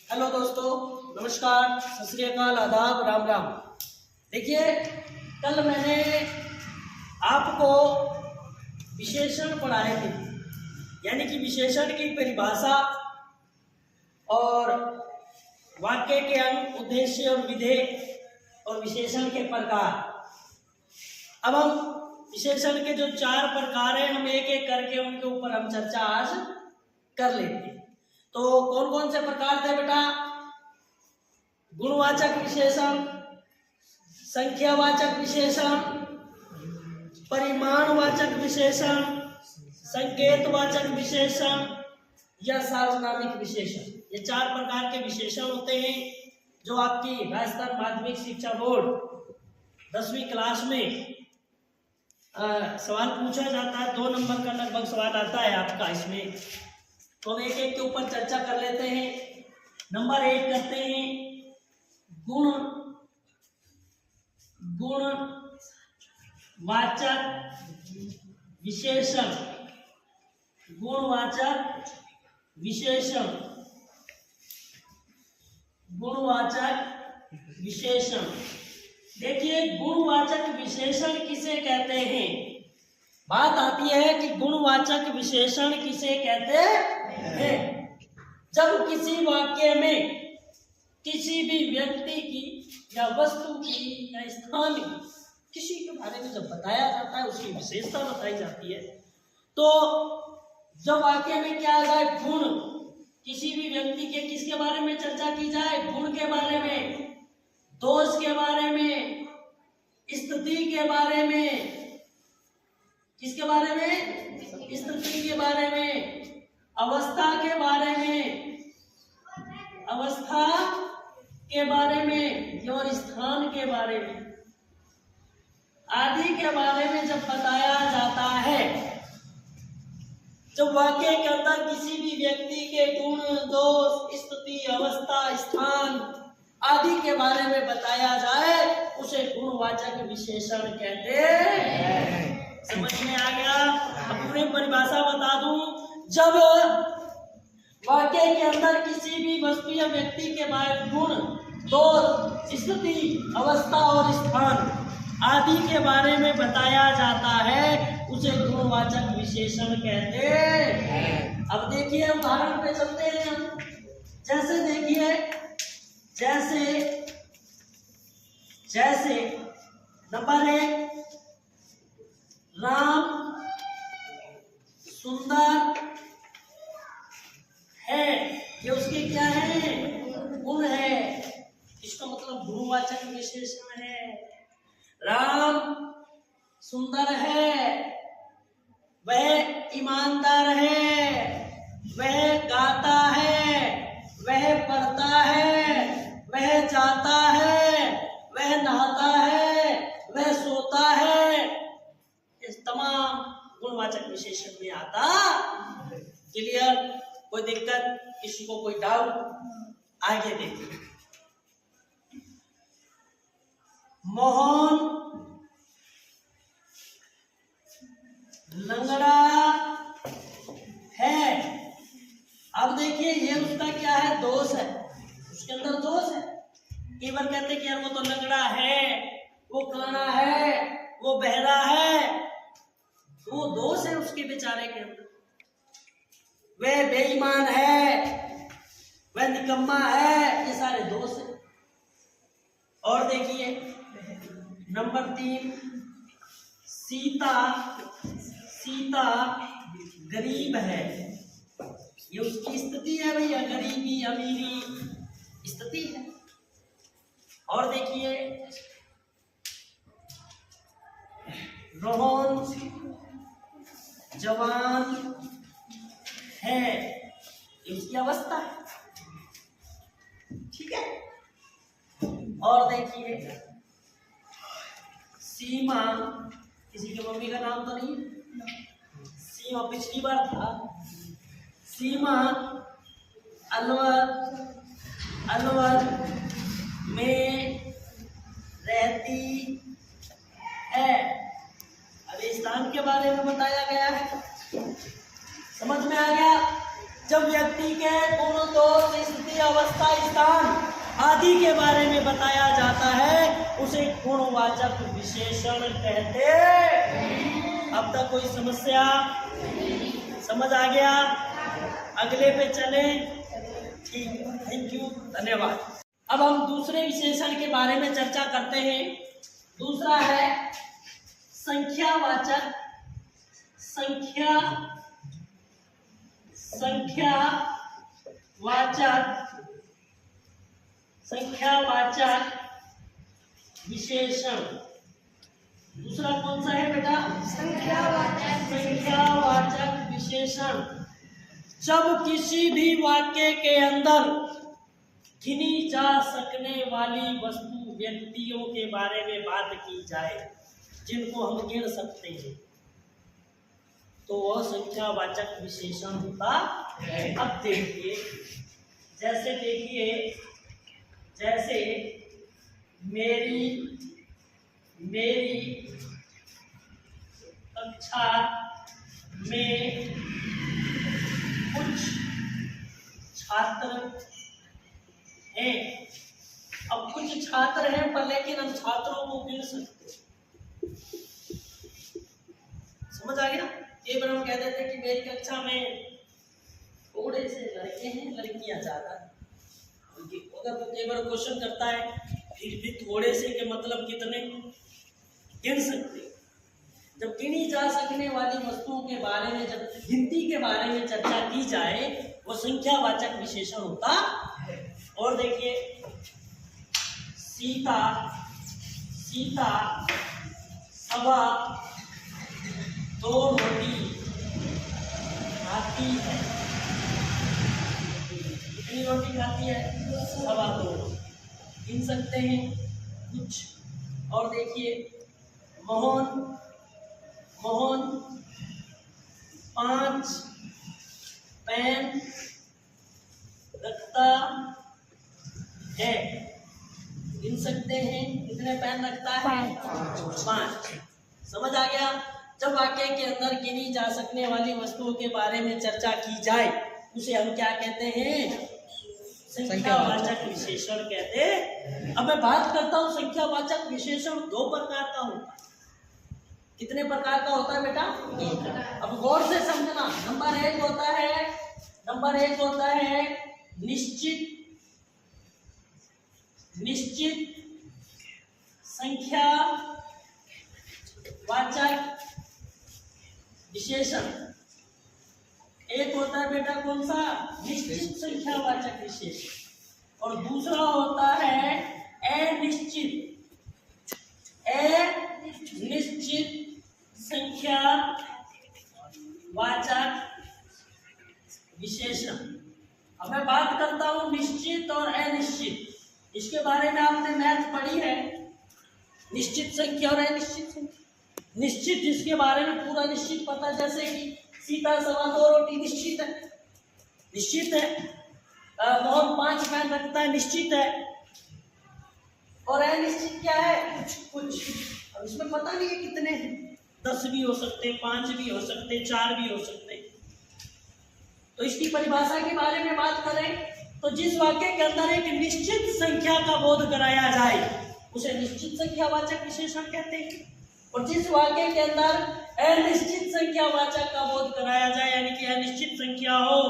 Hello दोस्तों, नमस्कार, सत श्री अकाल, आदाब, राम राम। देखिए, कल मैंने आपको विशेषण पढ़ाए थे, यानी कि विशेषण की परिभाषा और वाक्य के अंग, उद्देश्य और विधेय और विशेषण के प्रकार। अब हम विशेषण के जो 4 प्रकार हैं, हम एक एक करके उनके ऊपर हम चर्चा आज कर लेते हैं। तो कौन कौन से प्रकार थे बेटा? गुणवाचक विशेषण, संख्यावाचक विशेषण, परिमाणवाचक विशेषण, संकेतवाचक विशेषण या सार्वनामिक विशेषण। ये 4 प्रकार के विशेषण होते हैं जो आपकी राजस्थान माध्यमिक शिक्षा बोर्ड 10वीं क्लास में सवाल पूछा जाता है। 2 नंबर का लगभग सवाल आता है आपका इसमें। तो हम एक एक के ऊपर चर्चा कर लेते हैं। नंबर 1 करते हैं गुणवाचक विशेषण। गुणवाचक विशेषण, गुणवाचक विशेषण। देखिए, गुणवाचक विशेषण किसे कहते हैं? बात आती है कि गुणवाचक विशेषण किसे कहते हैं? जब किसी वाक्य में किसी भी व्यक्ति की या वस्तु की या स्थान की किसी के बारे में जब बताया जाता है, उसकी विशेषता बताई जाती है। तो जब वाक्य में क्या आ जाए, गुण, किसी भी व्यक्ति के किसके बारे में चर्चा की जाए? गुण के बारे में, दोष के बारे में, स्थिति के बारे में। किसके बारे में? स्थिति के बारे में, अवस्था के बारे में, अवस्था के बारे में और स्थान के बारे में आदि के बारे में जब बताया जाता है। जब वाक्य के अंदर किसी भी व्यक्ति के गुण, दोष, स्थिति, अवस्था, स्थान आदि के बारे में बताया जाए, उसे गुणवाचक विशेषण कहते हैं। समझ में आ गया? अब पूरी परिभाषा बता दूं। जब वाक्य के अंदर किसी भी वस्तु या व्यक्ति के बारे में गुण, दोष, स्थिति, अवस्था और स्थान आदि के बारे में बताया जाता है, उसे गुणवाचक विशेषण कहते हैं। अब देखिए, उदाहरण पे चलते हैं हम। जैसे देखिए, जैसे नंबर 1, राम सुंदर है। ये उसके क्या है? गुण है। इसका मतलब गुणवाचक विशेषण है। राम सुंदर है, वह ईमानदार है, वह गाता है, वह पढ़ता है, वह जाता है, वह नहाता है, वह सोता है। इस तमाम गुणवाचक विशेषण में आता। क्लियर? कोई दिक्कत? किसी को कोई डाउट? आगे देखिए। मोहन लंगड़ा है। अब देखिए, ये उसका क्या है? दोष है। उसके अंदर दोष है। कई बार कहते हैं कि यार वो तो लंगड़ा है, वो काना है, वो बहरा है। वो दोष है उसके बेचारे के अंदर। वह बेईमान है, वह निकम्मा है। ये सारे दोष हैं। और देखिए नंबर 3, सीता गरीब है। ये उसकी स्थिति है भैया, गरीबी अमीरी स्थिति है। और देखिए, रोहन जवान है। ये उसकी अवस्था है। ठीक है? और देखिए, सीमा, किसी की मम्मी का नाम तो नहीं? सीमा पिछली बार था। सीमा अलवर में रहती है। अभी स्थान के बारे में बताया गया है। समझ में आ गया? जब व्यक्ति के गुण, दोष, स्थिति, अवस्था, स्थान आदि के बारे में बताया जाता है, उसे गुणवाचक विशेषण कहते हैं। अब तक कोई समस्या? समझ आ गया? अगले पे चले? ठीक है, थैंक यू, धन्यवाद। अब हम दूसरे विशेषण के बारे में चर्चा करते हैं। दूसरा है संख्यावाचक। संख्यावाचक विशेषण। दूसरा कौन सा है बेटा? संख्यावाचक विशेषण। जब किसी भी वाक्य के अंदर गिनी जा सकने वाली वस्तु, व्यक्तियों के बारे में बात की जाए, जिनको हम गिन सकते हैं, तो वह संख्यावाचक विशेषण होता है। अब देखिए, जैसे मेरी कक्षा में कुछ छात्र हैं। अब कुछ छात्र हैं, पर लेकिन हम छात्रों को गिन सकते। समझ आ गया? एक बार हम कह देते कि मेरी कक्षा में थोड़े से लड़के हैं, लड़कियां ज्यादा। अगर वो कई बार क्वेश्चन करता है, फिर भी थोड़े से के मतलब कितने, गिन सकते। जब गिनी जा सकने वाली वस्तुओं के बारे में, जब गिनती के बारे में चर्चा की जाए, वो संख्यावाचक विशेषण होता है। और देखिए, सीता सवा 2 रोटी खाती है। कितनी रोटी खाती है? सवा 2। गिन सकते हैं कुछ। और देखिए, मोहन 5 पेन रखता है। गिन सकते हैं कितने पेन रखता है? 5। समझ आ गया? जब वाक्य के अंदर गिनी जा सकने वाली वस्तुओं के बारे में चर्चा की जाए, उसे हम क्या कहते हैं? संख्यावाचक विशेषण कहते हैं। अब मैं बात करता हूं, संख्यावाचक विशेषण 2 प्रकार का होता है। कितने प्रकार का होता है बेटा? 2। अब गौर से समझना। नंबर 1 होता है निश्चित संख्यावाचक विशेषण। एक होता है बेटा कौन सा? निश्चित संख्यावाचक विशेषण। और दूसरा होता है अनिश्चित संख्यावाचक विशेषण। अब मैं बात करता हूं निश्चित और अनिश्चित। इसके बारे में आपने मैथ पढ़ी है, निश्चित संख्या और अनिश्चित संख्या। निश्चित जिसके बारे में पूरा निश्चित पता, जैसे कि सीता सवा 2 रोटी निश्चित है। मोहन 5 पेन रखता है, निश्चित है। और अनिश्चित क्या है? कुछ। अब इसमें पता नहीं है कितने हैं, 10 भी हो सकते, 5 भी हो सकते, 4 भी हो सकते। तो इसकी परिभाषा के बारे में बात करें तो जिस वाक्य के अंदर एक निश्चित संख्या का बोध कराया जाए, उसे निश्चित संख्यावाचक विशेषण कहते हैं। और जिस वाक्य के अंदर अनिश्चित संख्यावाचक का बोध कराया जाए, यानी कि अनिश्चित संख्या हो,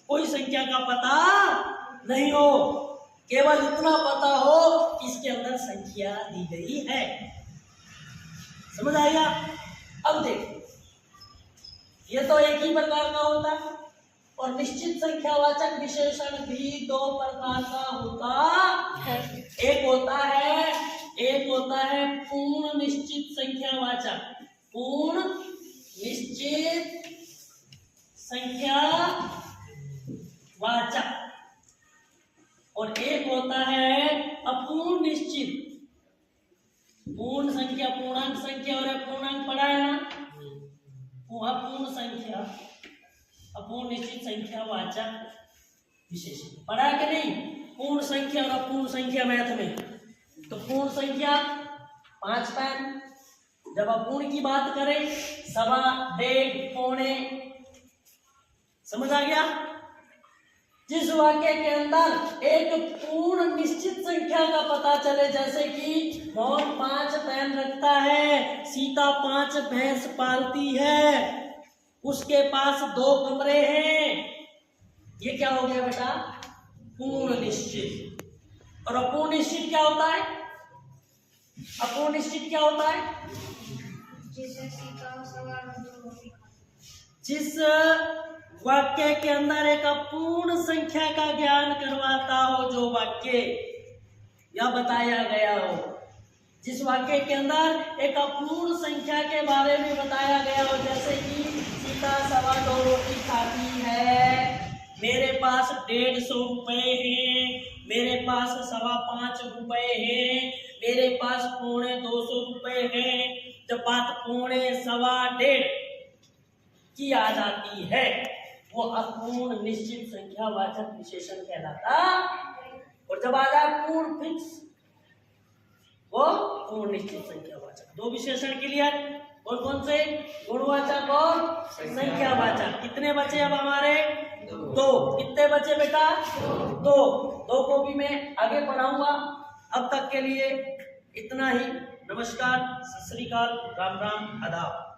कोई संख्या का पता नहीं हो, केवल इतना पता हो कि इसके अंदर संख्या दी गई है। समझ आएगा? अब देखो, ये तो एक ही प्रकार का होता है। और निश्चित संख्यावाचक विशेषण भी 2 प्रकार का होता है। एक होता है पूर्ण निश्चित संख्यावाचक। पूर्ण निश्चित संख्यावाचक। और एक होता है अपूर्ण निश्चित। पूर्ण संख्या, पूर्णांक संख्या और अपूर्णांक पढ़ा है ना? अपूर्ण संख्या, अपूर्ण निश्चित संख्यावाचक विशेषण पढ़ा है कि नहीं? पूर्ण संख्या और अपूर्ण संख्या मैथ में। तो पूर्ण संख्या 5 पेन, जब अपूर्ण की बात करें सवा, 1.5, पौने। समझ आ गया? जिस वाक्य के अंदर एक पूर्ण निश्चित संख्या का पता चले, जैसे कि मोहन 5 बहन रखता है, सीता 5 भैंस पालती है, उसके पास 2 कमरे हैं, ये क्या हो गया बेटा? पूर्ण निश्चित। और अपूर्ण निश्चित क्या होता है? अपूर्ण निश्चित क्या होता है? जिस वाक्य के अंदर एक अपूर्ण संख्या का ज्ञान करवाता हो, जो वाक्य या बताया गया हो, जिस वाक्य के अंदर एक अपूर्ण संख्या के बारे में बताया गया हो, जैसे कि सीता 2.25 रोटी खाती है, मेरे पास 150 रुपए हैं, मेरे पास 5.25 रुपए हैं, मेरे पास 250 रुपए हैं। जब बात 2.25, 1.5 की आ जाती है, वो अपूर्ण निश्चित संख्या वाचक विशेषण कहलाता। और जब आ जाए पूर्ण फिक्स, वो पूर्ण निश्चित संख्या वाचक। 2 विशेषण क्लियर? और कौन से? गुणवाचक और संख्यावाचक। कितने बचे अब हमारे? 2। कितने बचे बेटा? 2 को भी मैं आगे पढ़ाऊंगा। अब तक के लिए इतना ही। नमस्कार, सत श्री अकाल, राम राम, आदाब।